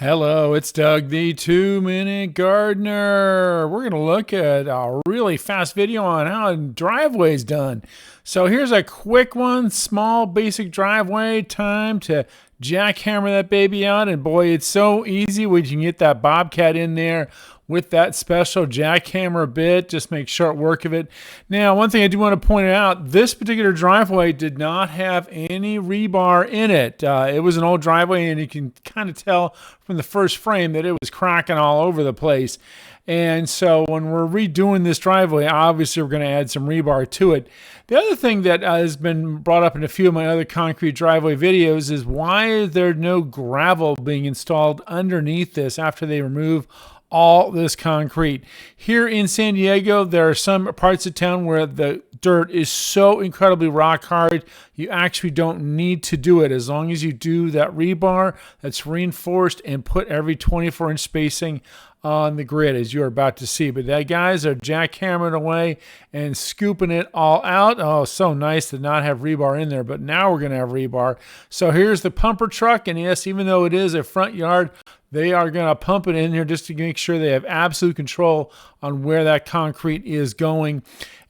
Hello, it's Doug, the 2-Minute Gardener. We're going to look at a really fast video on how a driveway is done. So here's a quick one, small basic driveway. Time to jackhammer that baby out. And boy, it's so easy when you can get that bobcat in there with that special jackhammer bit. Just make short work of it. Now, one thing I do want to point out, this particular driveway did not have any rebar in it. It was an old driveway, and you can kind of tell from the first frame that it was cracking all over the place. And so when we're redoing this driveway, obviously we're going to add some rebar to it. The other thing that has been brought up in a few of my other concrete driveway videos is why is there no gravel being installed underneath this after they remove all this concrete? Here in San Diego, there are some parts of town where the dirt is so incredibly rock hard, you actually don't need to do it. As long as you do that rebar that's reinforced and put every 24-inch spacing on the grid, as you're about to see. But that guys are jackhammering away and scooping it all out. Oh, so nice to not have rebar in there, but now we're going to have rebar. So here's the pumper truck, and yes, even though it is a front yard, they are going to pump it in here just to make sure they have absolute control on where that concrete is going.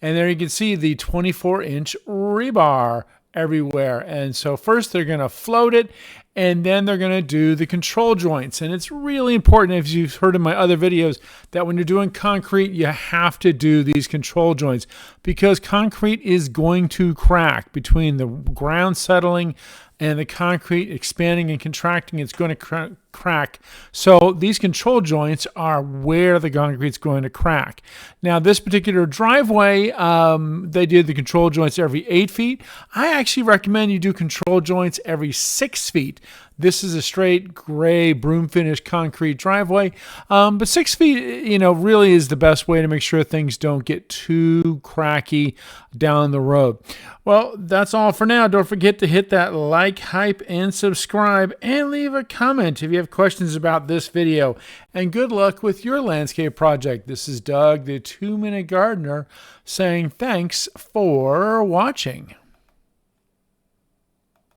And there you can see the 24-inch rebar everywhere. And so first they're going to float it, and then they're going to do the control joints. And it's really important, as you've heard in my other videos, that when you're doing concrete, you have to do these control joints because concrete is going to crack between the ground settling and the concrete expanding and contracting. It's going to crack. So these control joints are where the concrete's going to crack. Now, this particular driveway, they did the control joints every 8 feet. I actually recommend you do control joints every 6 feet. This is a straight gray broom finish concrete driveway, but 6 feet, really is the best way to make sure things don't get too cracky down the road. Well, that's all for now. Don't forget to hit that like, hype, and subscribe, and leave a comment if you have questions about this video. And good luck with your landscape project. This is Doug, the 2-Minute Gardener, saying thanks for watching.